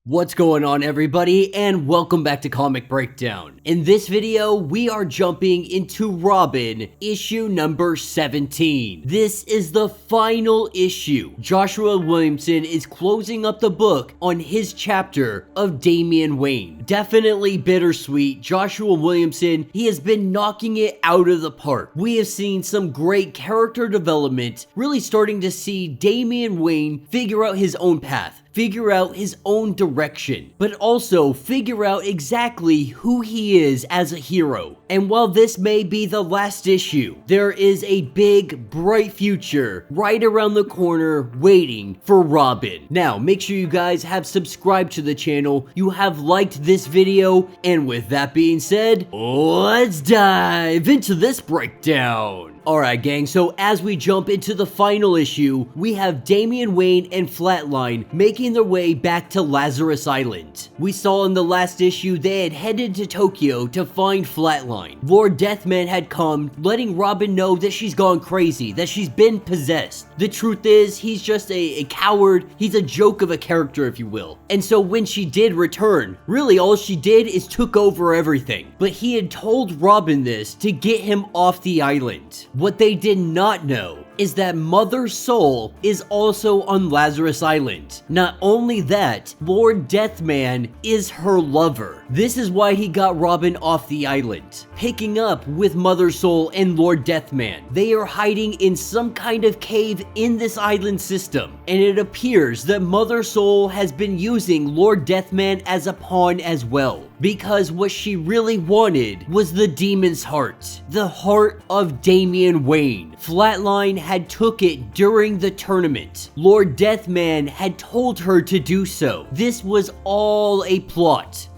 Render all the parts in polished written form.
What's going on, everybody, and welcome back to Comic Breakdown. In this video, we are jumping into Robin, issue number 17. This is the final issue. Joshua Williamson is closing up the book on his chapter of Damian Wayne. Definitely bittersweet. Joshua Williamson, he has been knocking it out of the park. We have seen some great character development, really starting to see Damian Wayne figure out his own path, figure out his own direction, but also figure out exactly who he is as a hero. And while this may be the last issue, there is a big, bright future right around the corner waiting for Robin. Now, make sure you guys have subscribed to the channel, you have liked this video, and with that being said, let's dive into this breakdown. Alright gang, so as we jump into the final issue, we have Damian Wayne and Flatline making their way back to Lazarus Island. We saw in the last issue they had headed to Tokyo to find Flatline. Lord Deathman had come, letting Robin know that she's gone crazy, that she's been possessed. The truth is, he's just a coward, he's a joke of a character if you will. And so when she did return, really all she did is took over everything. But he had told Robin this to get him off the island. What they did not know is that Mother Soul is also on Lazarus Island. Not only that, Lord Deathman is her lover. This is why he got Robin off the island, picking up with Mother Soul and Lord Deathman. They are hiding in some kind of cave in this island system, and it appears that Mother Soul has been using Lord Deathman as a pawn as well, because what she really wanted was the demon's heart, the heart of Damian Wayne. Flatline had took it during the tournament. Lord Deathman had told her to do so. This was all a plot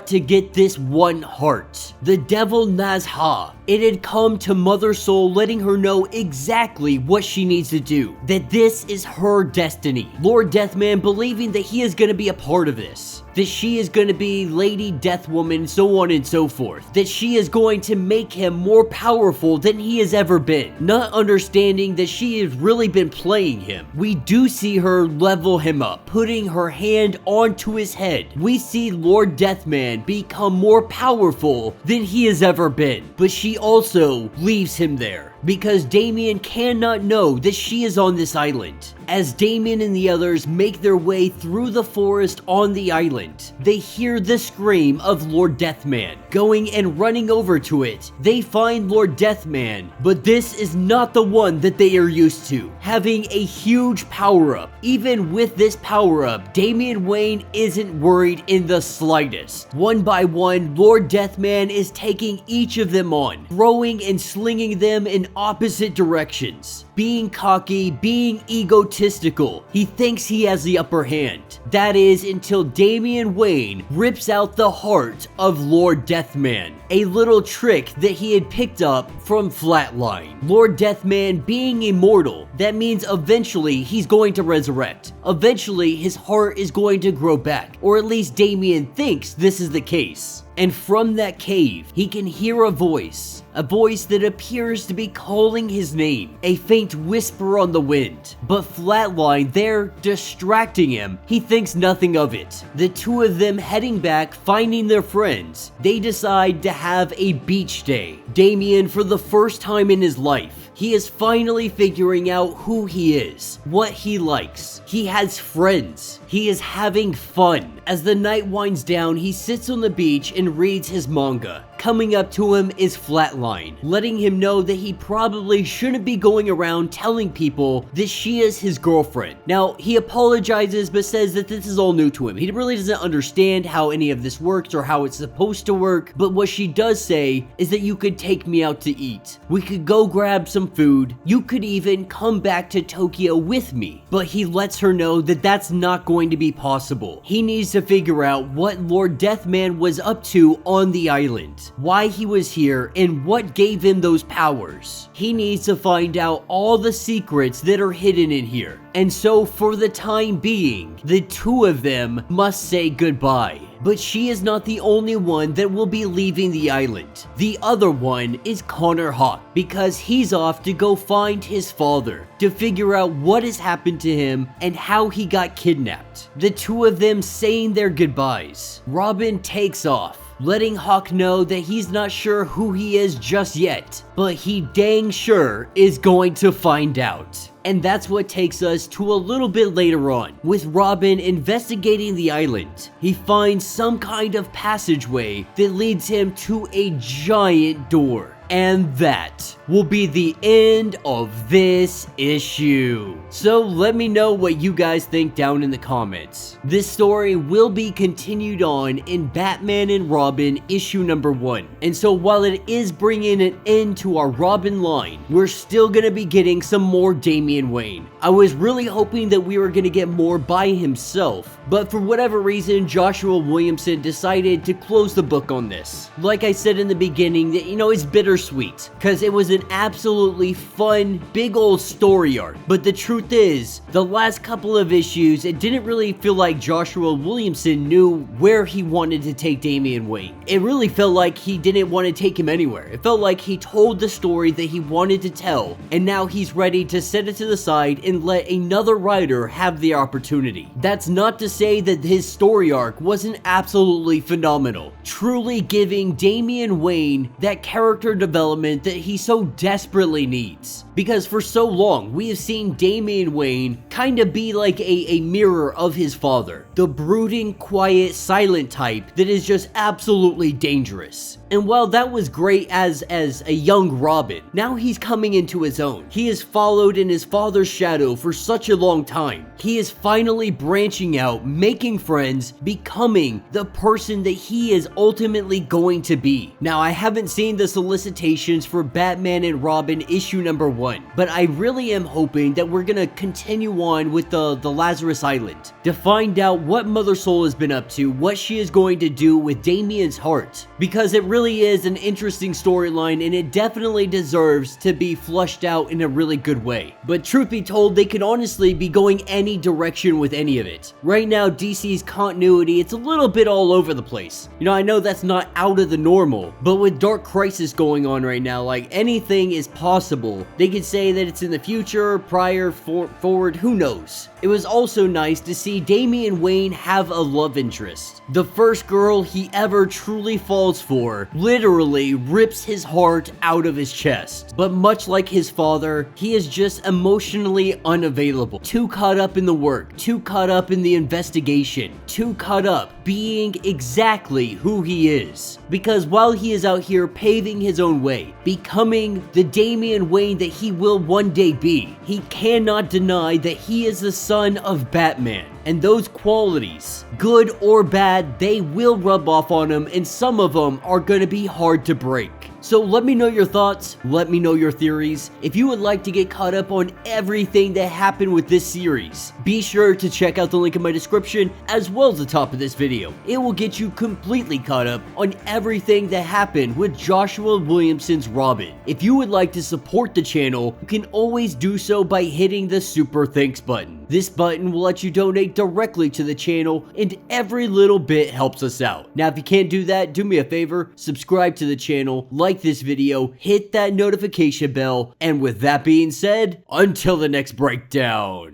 to get this one heart. The devil Nazha. It had come to Mother Soul, letting her know exactly what she needs to do, that this is her destiny. Lord Deathman believing that he is going to be a part of this, that she is going to be Lady Deathwoman, so on and so forth, that she is going to make him more powerful than he has ever been, not understanding that she has really been playing him. We do see her level him up, putting her hand onto his head. We see Lord Deathman become more powerful than he has ever been, but she also leaves him there, because Damian cannot know that she is on this island. As Damian and the others make their way through the forest on the island, they hear the scream of Lord Deathman. Going and running over to it, they find Lord Deathman, but this is not the one that they are used to, having a huge power-up. Even with this power-up, Damian Wayne isn't worried in the slightest. One by one, Lord Deathman is taking each of them on, throwing and slinging them in opposite directions. Being cocky, being egotistical, he thinks he has the upper hand. That is until Damian Wayne rips out the heart of Lord Deathman, a little trick that he had picked up from Flatline. Lord Deathman being immortal, that means eventually he's going to resurrect. Eventually his heart is going to grow back, or at least Damian thinks this is the case. And from that cave, he can hear a voice that appears to be calling his name, a faint whisper on the wind. But Flatline there, distracting him, he thinks nothing of it. The two of them heading back, finding their friends, they decide to have a beach day. Damian, for the first time in his life, he is finally figuring out who he is, what he likes. He has friends. He is having fun. As the night winds down, he sits on the beach and reads his manga. Coming up to him is Flatline, letting him know that he probably shouldn't be going around telling people that she is his girlfriend. Now, he apologizes but says that this is all new to him. He really doesn't understand how any of this works or how it's supposed to work, but what she does say is that you could take me out to eat. We could go grab some food. You could even come back to Tokyo with me. But he lets her know that that's not going to be possible. He needs to figure out what Lord Deathman was up to on the island. why he was here, and what gave him those powers. He needs to find out all the secrets that are hidden in here. And so for the time being, the two of them must say goodbye. But she is not the only one that will be leaving the island. The other one is Connor Hawk, because he's off to go find his father to figure out what has happened to him and how he got kidnapped. The two of them saying their goodbyes. Robin takes off, letting Hawk know that he's not sure who he is just yet, but he dang sure is going to find out. And that's what takes us to a little bit later on, with Robin investigating the island. He finds some kind of passageway that leads him to a giant door. And that will be the end of this issue. So let me know what you guys think down in the comments. This story will be continued on in Batman and Robin issue number 1. And so while it is bringing an end to our Robin line, we're still going to be getting some more Damian Wayne. I was really hoping that we were going to get more by himself, but for whatever reason, Joshua Williamson decided to close the book on this. Like I said in the beginning, that it's bittersweet, because it was an absolutely fun, big old story arc. But the truth is, the last couple of issues, it didn't really feel like Joshua Williamson knew where he wanted to take Damian Wayne. It really felt like he didn't want to take him anywhere. It felt like he told the story that he wanted to tell, and now he's ready to set it to the side and let another writer have the opportunity. That's not to say that his story arc wasn't absolutely phenomenal, truly giving Damian Wayne that character development that he so desperately needs. Because for so long, we have seen Damian Wayne kind of be like a mirror of his father. The brooding, quiet, silent type that is just absolutely dangerous. And while that was great as a young Robin, now he's coming into his own. He has followed in his father's shadow for such a long time. He is finally branching out, making friends, becoming the person that he is ultimately going to be. Now, I haven't seen the solicitations for Batman and Robin issue number 1, but I really am hoping that we're gonna continue on with the Lazarus Island to find out what Mother Soul has been up to, what she is going to do with Damian's heart, because it really is an interesting storyline and it definitely deserves to be flushed out in a really good way. But truth be told, they could honestly be going any direction with any of it. Right now, DC's continuity, it's a little bit all over the place. I know that's not out of the normal, but with Dark Crisis going on right now, like, anything is possible. They could say that it's in the future, prior, forward, who knows. It was also nice to see Damian Wayne have a love interest. The first girl he ever truly falls for literally rips his heart out of his chest. But much like his father, he is just emotionally unavailable. Too caught up in the work, too caught up in the investigation, too caught up being exactly who he is. Because while he is out here paving his own way, becoming the Damian Wayne that he will one day be, he cannot deny that he is the son of Batman. And those qualities, good or bad, they will rub off on him, and some of them are going to be hard to break. So let me know your thoughts, let me know your theories. If you would like to get caught up on everything that happened with this series, be sure to check out the link in my description as well as the top of this video. It will get you completely caught up on everything that happened with Joshua Williamson's Robin. If you would like to support the channel, you can always do so by hitting the Super Thanks button. This button will let you donate directly to the channel, and every little bit helps us out. Now, if you can't do that, do me a favor, subscribe to the channel, like this video, hit that notification bell, and with that being said, until the next breakdown.